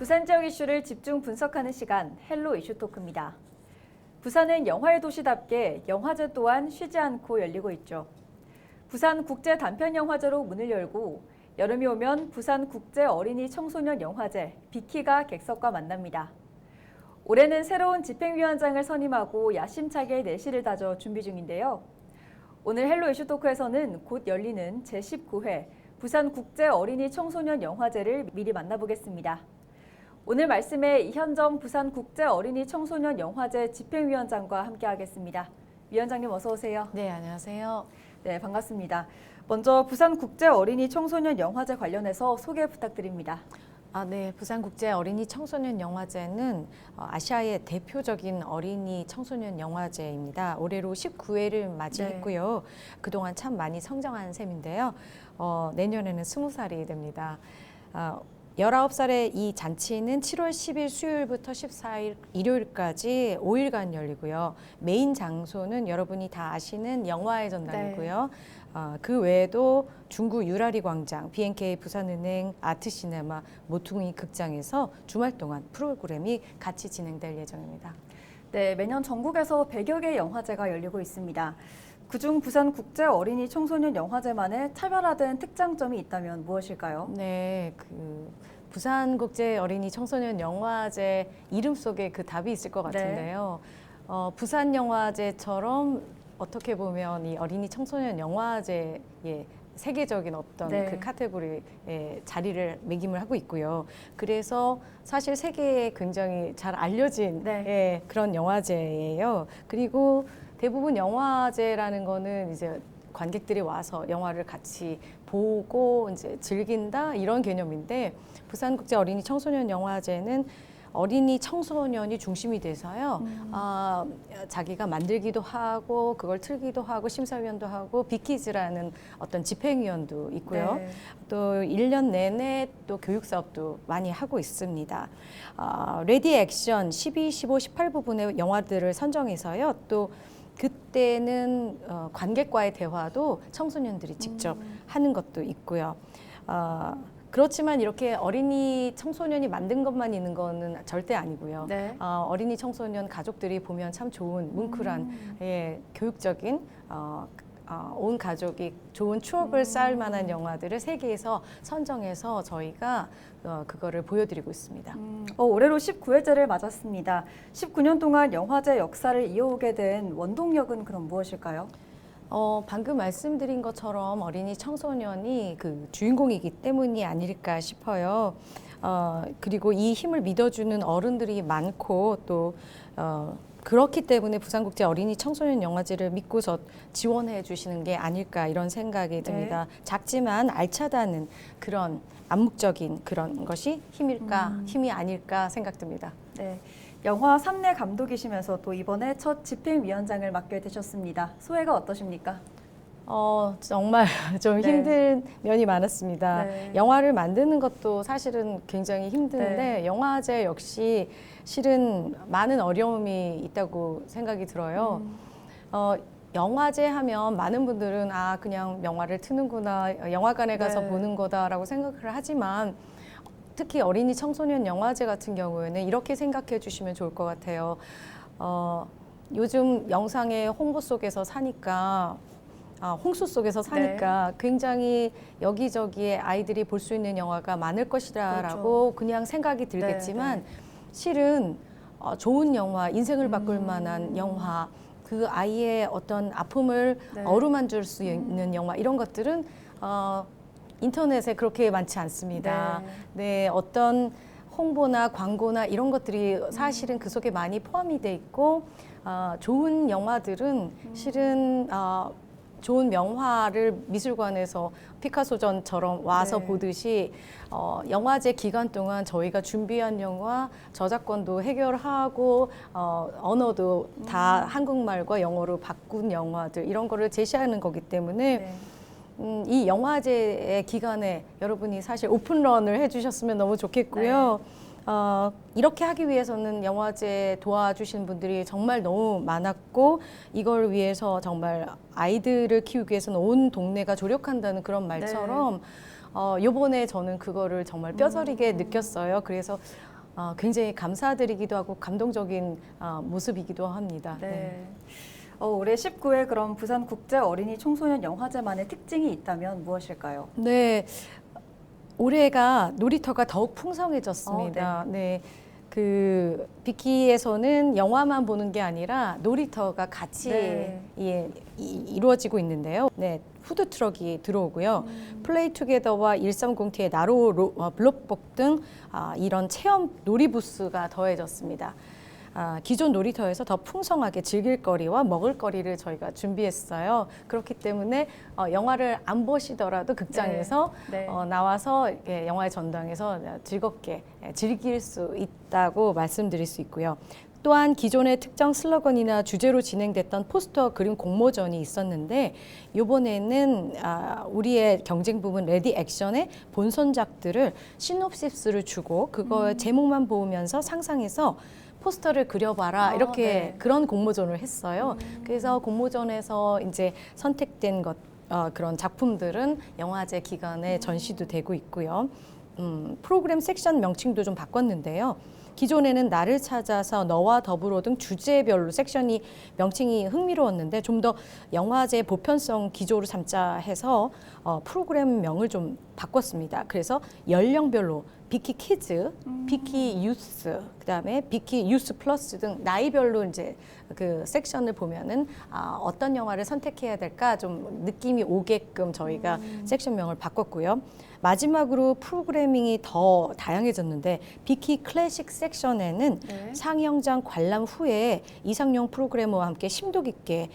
부산 지역 이슈를 집중 분석하는 시간, 헬로 이슈 토크입니다. 부산은 영화의 도시답게 영화제 또한 쉬지 않고 열리고 있죠. 부산 국제 단편영화제로 문을 열고 여름이 오면 부산 국제 어린이 청소년 영화제 비키가 객석과 만납니다. 올해는 새로운 집행위원장을 선임하고 야심차게 내실을 다져 준비 중인데요. 오늘 헬로 이슈 토크에서는 곧 열리는 제19회 부산 국제 어린이 청소년 영화제를 미리 만나보겠습니다. 오늘 말씀에 이현정 부산 국제 어린이 청소년 영화제 집행위원장과 함께하겠습니다. 위원장님 어서 오세요. 네, 안녕하세요. 네, 반갑습니다. 먼저 부산 국제 어린이 청소년 영화제 관련해서 소개 부탁드립니다. 네, 부산 국제 어린이 청소년 영화제는 아시아의 대표적인 어린이 청소년 영화제입니다. 올해로 19회를 맞이했고요. 그동안 참 많이 성장한 셈인데요. 내년에는 20살이 됩니다. 19살의 이 잔치는 7월 10일 수요일부터 14일 일요일까지 5일간 열리고요. 메인 장소는 여러분이 다 아시는 영화의 전당이고요. 그 외에도 중구 유라리 광장, B&K 부산은행, 아트시네마, 모퉁이 극장에서 주말 동안 프로그램이 같이 진행될 예정입니다. 네, 매년 전국에서 100여 개의 영화제가 열리고 있습니다. 그중 부산 국제 어린이 청소년 영화제만의 차별화된 특장점이 있다면 무엇일까요? 네, 부산 국제 어린이 청소년 영화제 이름 속에 그 답이 있을 것 같은데요. 부산 영화제처럼 어떻게 보면 이 어린이 청소년 영화제의 세계적인 어떤 그 카테고리에 자리를 매김을 하고 있고요. 그래서 사실 세계에 굉장히 잘 알려진 그런 영화제예요. 그리고 대부분 영화제라는 거는 이제 관객들이 와서 영화를 같이 보고 이제 즐긴다 이런 개념인데 부산국제 어린이 청소년 영화제는 어린이 청소년이 중심이 돼서요. 자기가 만들기도 하고 그걸 틀기도 하고 심사위원도 하고 빅키즈라는 어떤 집행위원도 있고요. 또 1년 내내 또 교육 사업도 많이 하고 있습니다. 레디 액션 12, 15, 18 부분의 영화들을 선정해서요. 또 그때는 관객과의 대화도 청소년들이 직접 하는 것도 있고요. 그렇지만 이렇게 어린이 청소년이 만든 것만 있는 거는 절대 아니고요. 어린이 청소년 가족들이 보면 참 좋은 뭉클한 교육적인 온 가족이 좋은 추억을 쌓을 만한 영화들을 세계에서 선정해서 저희가 그거를 보여드리고 있습니다. 올해로 19회째를 맞았습니다. 19년 동안 영화제 역사를 이어오게 된 원동력은 그럼 무엇일까요? 방금 말씀드린 것처럼 어린이 청소년이 그 주인공이기 때문이 아닐까 싶어요. 그리고 이 힘을 믿어주는 어른들이 많고 또 그렇기 때문에 부산국제 어린이 청소년 영화제를 믿고서 지원해 주시는 게 아닐까 이런 생각이 듭니다. 작지만 알차다는 그런 암묵적인 그런 것이 힘이 아닐까 생각됩니다. 네. 영화 3내 감독이시면서 또 이번에 첫 집행위원장을 맡게 되셨습니다. 소회가 어떠십니까? 정말 좀 힘든 면이 많았습니다. 영화를 만드는 것도 사실은 굉장히 힘든데 영화제 역시 실은 많은 어려움이 있다고 생각이 들어요. 영화제 하면 많은 분들은 그냥 영화를 트는구나, 영화관에 가서 보는 거다라고 생각을 하지만 특히 어린이 청소년 영화제 같은 경우에는 이렇게 생각해 주시면 좋을 것 같아요. 요즘 영상의 홍보 속에서 사니까 홍수 속에서 사니까 굉장히 여기저기에 아이들이 볼 수 있는 영화가 많을 것이라고 그냥 생각이 들겠지만 실은 좋은 영화, 인생을 바꿀 만한 영화, 그 아이의 어떤 아픔을 어루만질 수 있는 영화 이런 것들은 인터넷에 그렇게 많지 않습니다. 어떤 홍보나 광고나 이런 것들이 사실은 그 속에 많이 포함이 돼 있고 좋은 영화들은 실은 좋은 명화를 미술관에서 피카소전처럼 와서 보듯이 영화제 기간 동안 저희가 준비한 영화 저작권도 해결하고 언어도 다 한국말과 영어로 바꾼 영화들 이런 거를 제시하는 거기 때문에 이 영화제의 기간에 여러분이 사실 오픈런을 해주셨으면 너무 좋겠고요. 이렇게 하기 위해서는 영화제 도와주신 분들이 정말 너무 많았고 이걸 위해서 정말 아이들을 키우기 위해서는 온 동네가 조력한다는 그런 말처럼 요번에 저는 그거를 정말 뼈저리게 느꼈어요. 그래서 굉장히 감사드리기도 하고 감동적인 모습이기도 합니다. 네. 올해 19회 그럼 부산 국제 어린이 청소년 영화제만의 특징이 있다면 무엇일까요? 네, 올해가 놀이터가 더욱 풍성해졌습니다. 네. 그 비키에서는 영화만 보는 게 아니라 놀이터가 같이 이루어지고 있는데요. 네, 푸드 트럭이 들어오고요. 플레이 투게더와 130T의 나로 블록복 등 이런 체험 놀이 부스가 더해졌습니다. 기존 놀이터에서 더 풍성하게 즐길 거리와 먹을 거리를 저희가 준비했어요. 그렇기 때문에 영화를 안 보시더라도 극장에서 나와서 이렇게 영화의 전당에서 즐겁게 즐길 수 있다고 말씀드릴 수 있고요. 또한 기존의 특정 슬로건이나 주제로 진행됐던 포스터 그림 공모전이 있었는데 이번에는 우리의 경쟁 부분 레디 액션의 본선작들을 시놉시스를 주고 그거 제목만 보면서 상상해서 포스터를 그려봐라 이렇게 그런 공모전을 했어요. 그래서 공모전에서 이제 선택된 그런 작품들은 영화제 기간에 전시도 되고 있고요. 프로그램 섹션 명칭도 좀 바꿨는데요. 기존에는 나를 찾아서 너와 더불어 등 주제별로 섹션이 명칭이 흥미로웠는데 좀 더 영화제 보편성 기조로 삼자 해서 프로그램명을 좀 바꿨습니다. 그래서 연령별로 비키 키즈, 비키 유스, 그다음에 비키 유스 플러스 등 나이별로 이제 그 섹션을 보면은 어떤 영화를 선택해야 될까 좀 느낌이 오게끔 저희가 섹션명을 바꿨고요. 마지막으로 프로그래밍이 더 다양해졌는데 비키 클래식 섹션에는 상영장 관람 후에 이상용 프로그래머와 함께 심도 깊게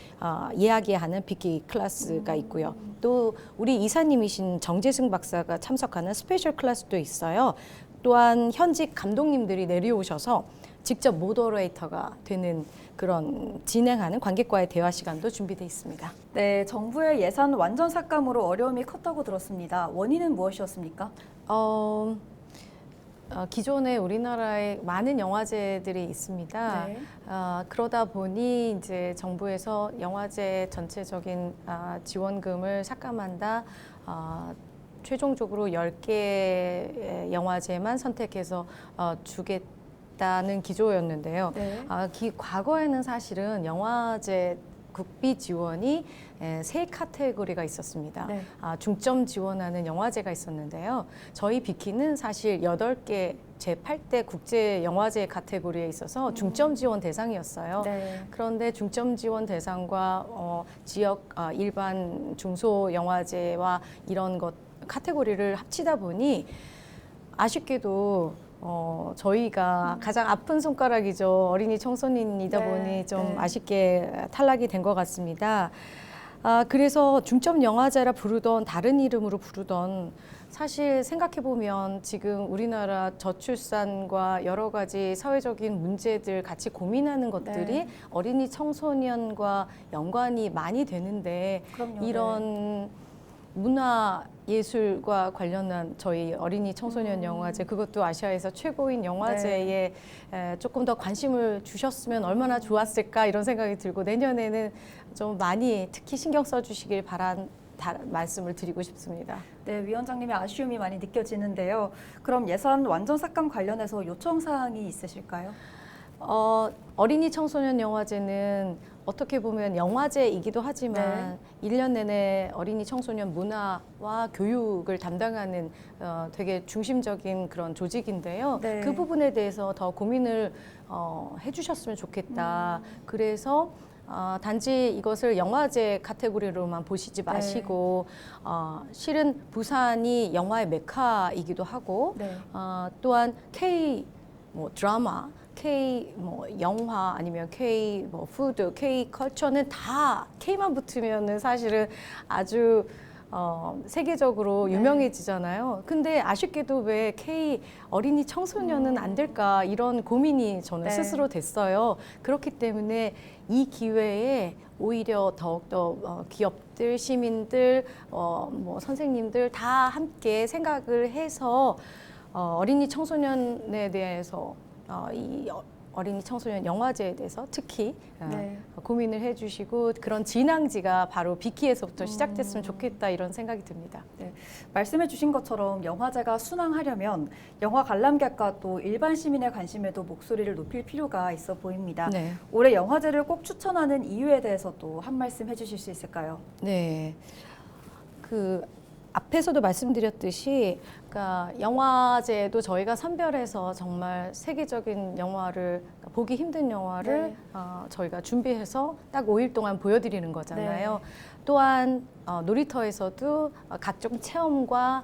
이야기하는 비키 클래스가 있고요. 또 우리 이사님이신 정재승 박사가 참석하는 스페셜 클래스도 있어요. 또한 현직 감독님들이 내려오셔서 직접 모더레이터가 되는 그런 진행하는 관객과의 대화 시간도 준비되어 있습니다. 네, 정부의 예산 완전 삭감으로 어려움이 컸다고 들었습니다. 원인은 무엇이었습니까? 기존에 우리나라에 많은 영화제들이 있습니다. 그러다 보니 이제 정부에서 영화제 전체적인 지원금을 삭감한다. 최종적으로 10개 영화제만 선택해서 주겠다는 기조였는데요. 과거에는 사실은 영화제 국비 지원이 세 카테고리가 있었습니다. 중점 지원하는 영화제가 있었는데요. 저희 비키는 사실 8개 제8대 국제 영화제 카테고리에 있어서 중점 지원 대상이었어요. 그런데 중점 지원 대상과 지역 일반 중소 영화제와 이런 것 카테고리를 합치다 보니 아쉽게도 저희가 가장 아픈 손가락이죠. 어린이 청소년이다 보니 좀 아쉽게 탈락이 된 것 같습니다. 그래서 중점 영화제라 부르던 다른 이름으로 부르던 사실 생각해보면 지금 우리나라 저출산과 여러 가지 사회적인 문제들 같이 고민하는 것들이 어린이 청소년과 연관이 많이 되는데 이런 문화 예술과 관련한 저희 어린이 청소년 영화제 그것도 아시아에서 최고인 영화제에 조금 더 관심을 주셨으면 얼마나 좋았을까 이런 생각이 들고 내년에는 좀 많이 특히 신경 써주시길 말씀을 드리고 싶습니다. 네, 위원장님의 아쉬움이 많이 느껴지는데요. 그럼 예산 완전 삭감 관련해서 요청 사항이 있으실까요? 어린이 청소년 영화제는 어떻게 보면 영화제이기도 하지만 1년 내내 어린이 청소년 문화와 교육을 담당하는 되게 중심적인 그런 조직인데요. 그 부분에 대해서 더 고민을 해주셨으면 좋겠다. 그래서 단지 이것을 영화제 카테고리로만 보시지 마시고 실은 부산이 영화의 메카이기도 하고 또한 K 드라마 K 영화 아니면 K 푸드, K 컬처는 다 K만 붙으면은 사실은 아주 세계적으로 유명해지잖아요. 근데 아쉽게도 왜 K 어린이 청소년은 안 될까 이런 고민이 저는 스스로 됐어요. 그렇기 때문에 이 기회에 오히려 더욱더 기업들, 시민들, 선생님들 다 함께 생각을 해서 어린이 청소년에 대해서 이 어린이 청소년 영화제에 대해서 특히 네. 고민을 해주시고 그런 진앙지가 바로 비키에서부터 시작됐으면 좋겠다 이런 생각이 듭니다. 말씀해 주신 것처럼 영화제가 순항하려면 영화 관람객과 또 일반 시민의 관심에도 목소리를 높일 필요가 있어 보입니다. 네. 올해 영화제를 꼭 추천하는 이유에 대해서도 한 말씀 해주실 수 있을까요? 네. 그 앞에서도 말씀드렸듯이 그러니까 영화제도 저희가 선별해서 정말 세계적인 영화를 보기 힘든 영화를 네. 저희가 준비해서 딱 5일 동안 보여드리는 거잖아요. 또한 놀이터에서도 각종 체험과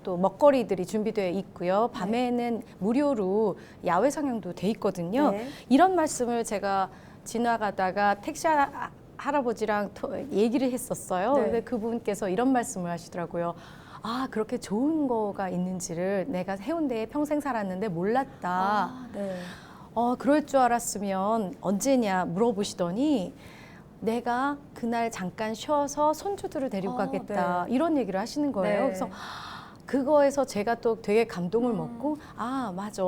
또 먹거리들이 준비되어 있고요. 밤에는 무료로 야외 상영도 돼 있거든요. 네. 이런 말씀을 제가 지나가다가 택시 할아버지랑 얘기를 했었어요. 네. 근데 그분께서 이런 말씀을 하시더라고요. 아, 그렇게 좋은 거가 있는지를 내가 해운대에 평생 살았는데 몰랐다. 네. 그럴 줄 알았으면 언제냐 물어보시더니 내가 그날 잠깐 쉬어서 손주들을 데리고 가겠다. 네. 이런 얘기를 하시는 거예요. 네. 그래서 그거에서 제가 또 되게 감동을 먹고 아, 맞아.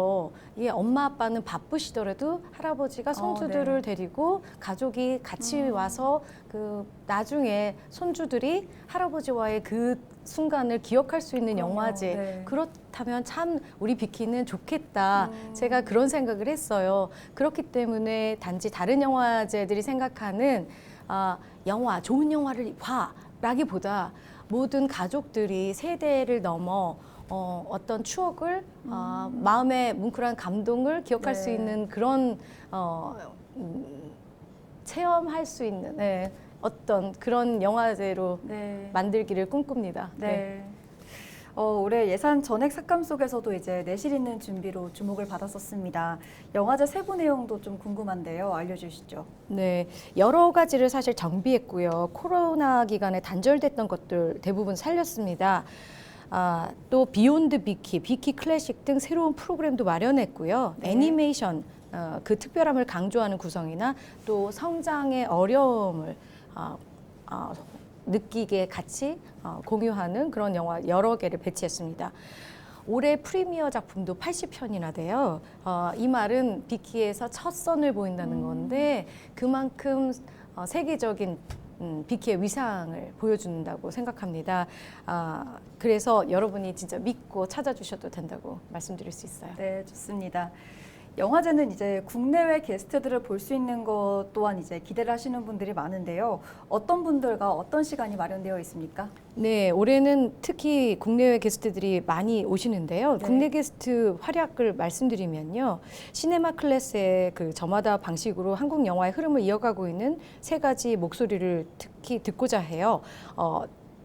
이게 엄마 아빠는 바쁘시더라도 할아버지가 손주들을 데리고 가족이 같이 와서 그 나중에 손주들이 할아버지와의 그 순간을 기억할 수 있는 그럼요. 영화제. 네. 그렇다면 참 우리 비키는 좋겠다. 제가 그런 생각을 했어요. 그렇기 때문에 단지 다른 영화제들이 생각하는 영화, 좋은 영화를 봐라기보다 모든 가족들이 세대를 넘어 어떤 추억을 마음의 뭉클한 감동을 기억할 네. 수 있는 그런 체험할 수 있는 어떤 그런 영화제로 네. 만들기를 꿈꿉니다. 네. 올해 예산 전액 삭감 속에서도 이제 내실 있는 준비로 주목을 받았었습니다. 영화제 세부 내용도 좀 궁금한데요. 알려주시죠. 네, 여러 가지를 사실 정비했고요. 코로나 기간에 단절됐던 것들 대부분 살렸습니다. 또 비욘드 비키, 비키 클래식 등 새로운 프로그램도 마련했고요. 네. 애니메이션, 그 특별함을 강조하는 구성이나 또 성장의 어려움을 느끼게 같이 공유하는 그런 영화 여러 개를 배치했습니다. 올해 프리미어 작품도 80편이나 돼요. 이 말은 비키에서 첫 선을 보인다는 건데 그만큼 세계적인 비키의 위상을 보여준다고 생각합니다. 그래서 여러분이 진짜 믿고 찾아주셔도 된다고 말씀드릴 수 있어요. 네, 좋습니다. 영화제는 이제 국내외 게스트들을 볼 수 있는 것 또한 이제 기대를 하시는 분들이 많은데요. 어떤 분들과 어떤 시간이 마련되어 있습니까? 네, 올해는 특히 국내외 게스트들이 많이 오시는데요. 네. 국내 게스트 활약을 말씀드리면요. 시네마 클래스의 그 저마다 방식으로 한국 영화의 흐름을 이어가고 있는 세 가지 목소리를 특히 듣고자 해요.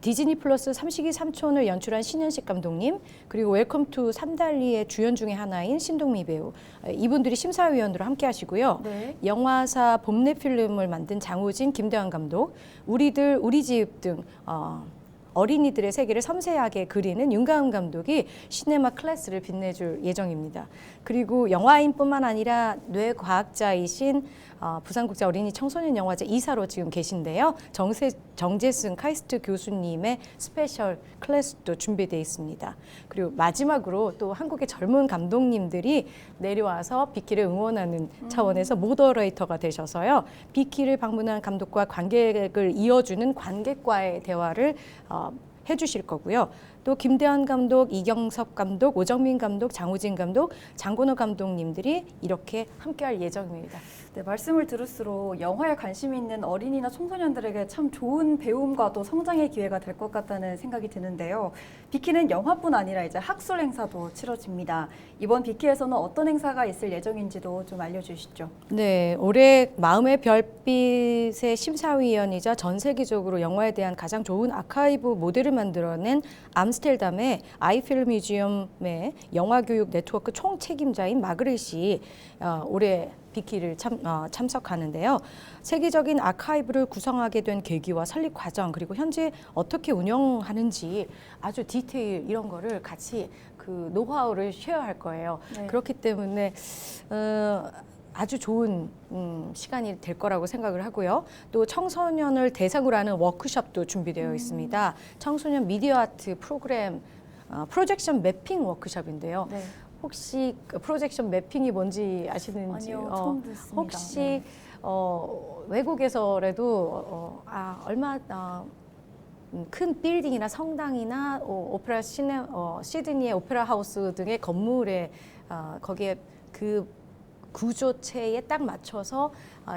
디즈니 플러스 삼식이 삼촌을 연출한 신현식 감독님, 그리고 웰컴 투 삼달리의 주연 중에 하나인 신동미 배우, 이분들이 심사위원으로 함께 하시고요. 네. 영화사 봄내 필름을 만든 장우진, 김대환 감독, 우리들, 우리 집 등 어린이들의 세계를 섬세하게 그리는 윤가은 감독이 시네마 클래스를 빛내줄 예정입니다. 그리고 영화인뿐만 아니라 뇌과학자이신 부산국제 어린이 청소년 영화제 이사로 지금 계신데요. 정재승 카이스트 교수님의 스페셜 클래스도 준비되어 있습니다. 그리고 마지막으로 또 한국의 젊은 감독님들이 내려와서 비키를 응원하는 차원에서 모더레이터가 되셔서요. 비키를 방문한 감독과 관객을 이어주는 관객과의 대화를 해주실 거고요. 또 김대환 감독, 이경섭 감독, 오정민 감독, 장우진 감독, 장건호 감독님들이 이렇게 함께할 예정입니다. 네, 말씀을 들을수록 영화에 관심이 있는 어린이나 청소년들에게 참 좋은 배움과 또 성장의 기회가 될 것 같다는 생각이 드는데요. 비키는 영화뿐 아니라 이제 학술 행사도 치러집니다. 이번 비키에서는 어떤 행사가 있을 예정인지도 좀 알려주시죠. 네, 올해 마음의 별빛의 심사위원이자 전 세계적으로 영화에 대한 가장 좋은 아카이브 모델을 만들어낸 암스테르담의 아이필 뮤지엄의 영화교육 네트워크 총책임자인 마그렛이 올해 비키를 참석하는데요. 세계적인 아카이브를 구성하게 된 계기와 설립 과정 그리고 현재 어떻게 운영하는지 아주 디테일 이런 거를 같이 그 노하우를 쉐어할 거예요. 네. 그렇기 때문에 아주 좋은 시간이 될 거라고 생각을 하고요. 또 청소년을 대상으로 하는 워크숍도 준비되어 있습니다. 청소년 미디어 아트 프로그램 프로젝션 매핑 워크숍인데요. 네. 혹시 그 프로젝션 매핑이 뭔지 아시는지? 아니요, 처음 듣습니다. 혹시 네. 외국에서라도 큰 빌딩이나 성당이나 오페라 시드니의 오페라 하우스 등의 건물에 거기에 그 구조체에 딱 맞춰서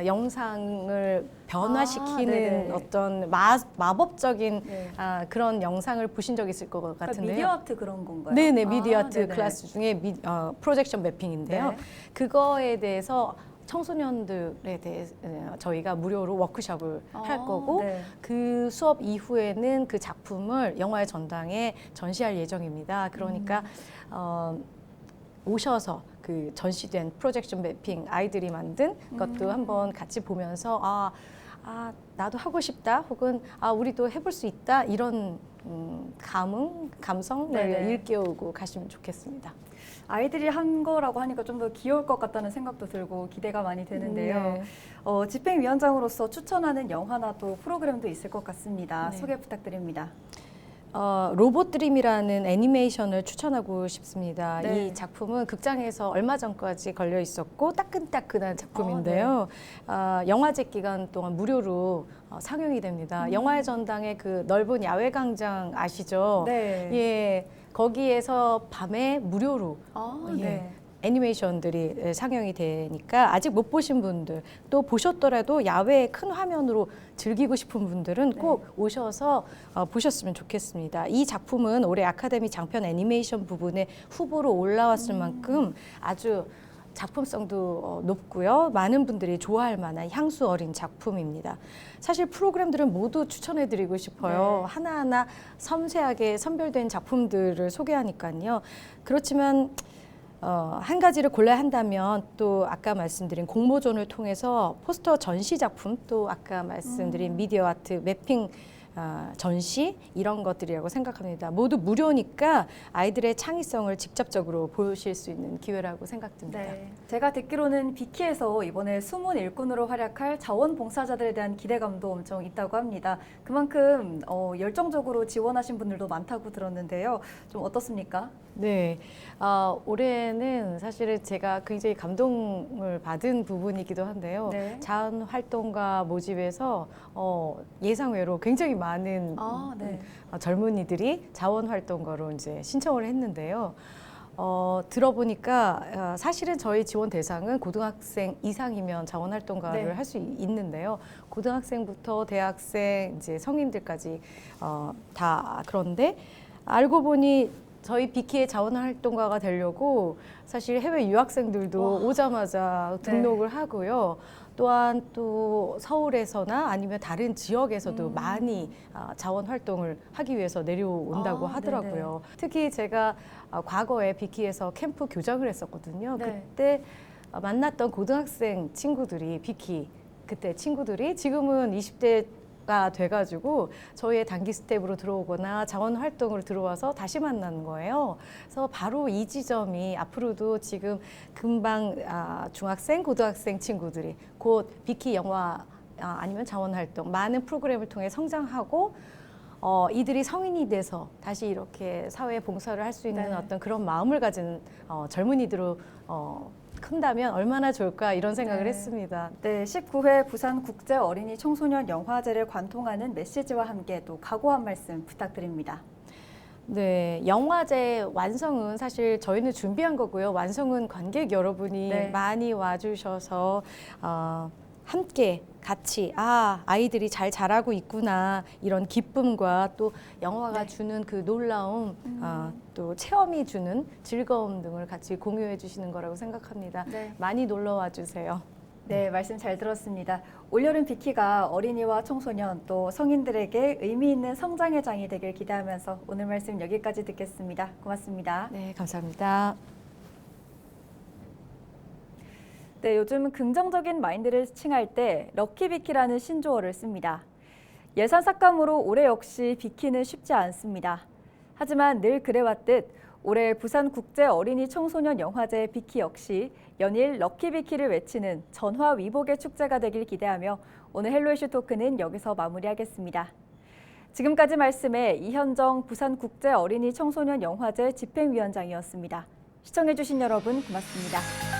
영상을 변화시키는 네네. 어떤 마법적인 네. 그런 영상을 보신 적 있을 것 그러니까 같은데요. 미디어 아트 그런 건가요? 네네, 미디어 아트 네네. 클래스 중에 프로젝션 매핑인데요. 네. 그거에 대해서 청소년들에 대해 저희가 무료로 워크숍을 할 거고 네. 그 수업 이후에는 그 작품을 영화의 전당에 전시할 예정입니다. 그러니까 오셔서 그 전시된 프로젝션 매핑 아이들이 만든 것도 한번 같이 보면서 나도 하고 싶다 혹은 우리도 해볼 수 있다 이런 감성을 네네. 일깨우고 가시면 좋겠습니다. 아이들이 한 거라고 하니까 좀 더 귀여울 것 같다는 생각도 들고 기대가 많이 되는데요. 네. 집행위원장으로서 추천하는 영화나 또 프로그램도 있을 것 같습니다. 네. 소개 부탁드립니다. 로봇 드림이라는 애니메이션을 추천하고 싶습니다. 네. 이 작품은 극장에서 얼마 전까지 걸려 있었고 따끈따끈한 작품인데요. 영화제 기간 동안 무료로 상영이 됩니다. 영화의 전당의 그 넓은 야외 광장 아시죠? 네. 예, 거기에서 밤에 무료로 예, 네. 애니메이션들이 상영이 되니까 아직 못 보신 분들 또 보셨더라도 야외 큰 화면으로 즐기고 싶은 분들은 꼭 오셔서 보셨으면 좋겠습니다. 이 작품은 올해 아카데미 장편 애니메이션 부분에 후보로 올라왔을 만큼 아주 작품성도 높고요. 많은 분들이 좋아할 만한 향수 어린 작품입니다. 사실 프로그램들은 모두 추천해드리고 싶어요. 네. 하나하나 섬세하게 선별된 작품들을 소개하니까요. 그렇지만 한 가지를 골라야 한다면 또 아까 말씀드린 공모전을 통해서 포스터 전시 작품 또 아까 말씀드린 미디어 아트 매핑 전시 이런 것들이라고 생각합니다. 모두 무료니까 아이들의 창의성을 직접적으로 보실 수 있는 기회라고 생각됩니다. 네. 제가 듣기로는 비키에서 이번에 숨은 일꾼으로 활약할 자원봉사자들에 대한 기대감도 엄청 있다고 합니다. 그만큼 열정적으로 지원하신 분들도 많다고 들었는데요. 좀 어떻습니까? 네, 올해는 사실은 제가 굉장히 감동을 받은 부분이기도 한데요. 네. 자원 활동가 모집에서 예상외로 굉장히 많은 네. 젊은이들이 자원 활동가로 이제 신청을 했는데요. 들어보니까 사실은 저희 지원 대상은 고등학생 이상이면 자원 활동가를 네. 할 수 있는데요. 고등학생부터 대학생, 이제 성인들까지 다 그런데 알고 보니 저희 비키의 자원활동가가 되려고 사실 해외 유학생들도 오자마자 등록을 하고요. 또한 또 서울에서나 아니면 다른 지역에서도 많이 자원활동을 하기 위해서 내려온다고 하더라고요. 특히 제가 과거에 비키에서 캠프 교장을 했었거든요. 네. 그때 만났던 고등학생 친구들이 비키 그때 친구들이 지금은 20대가 돼가지고 저희의 단기 스텝으로 들어오거나 자원 활동으로 들어와서 다시 만나는 거예요. 그래서 바로 이 지점이 앞으로도 지금 금방 중학생, 고등학생 친구들이 곧 비키 영화 아니면 자원 활동 많은 프로그램을 통해 성장하고 이들이 성인이 돼서 다시 이렇게 사회 봉사를 할 수 있는 네. 어떤 그런 마음을 가진 젊은이들로 큰다면 얼마나 좋을까 이런 생각을 네. 했습니다. 네, 19회 부산 국제 어린이 청소년 영화제를 관통하는 메시지와 함께 또 각오한 말씀 부탁드립니다. 네, 영화제 완성은 사실 저희는 준비한 거고요. 완성은 관객 여러분이 네. 많이 와주셔서 함께 같이 아이들이 잘 자라고 있구나 이런 기쁨과 또 영화가 네. 주는 그 놀라움 또 체험이 주는 즐거움 등을 같이 공유해 주시는 거라고 생각합니다. 네. 많이 놀러 와 주세요. 네, 말씀 잘 들었습니다. 올여름 비키가 어린이와 청소년 또 성인들에게 의미 있는 성장의 장이 되길 기대하면서 오늘 말씀 여기까지 듣겠습니다. 고맙습니다. 네, 감사합니다. 네, 요즘 긍정적인 마인드를 칭할 때 럭키비키라는 신조어를 씁니다. 예산 삭감으로 올해 역시 비키는 쉽지 않습니다. 하지만 늘 그래왔듯 올해 부산 국제 어린이 청소년 영화제 비키 역시 연일 럭키비키를 외치는 전화위복의 축제가 되길 기대하며 오늘 헬로 이슈 토크는 여기서 마무리하겠습니다. 지금까지 말씀에 이현정 부산 국제 어린이 청소년 영화제 집행위원장이었습니다. 시청해주신 여러분 고맙습니다.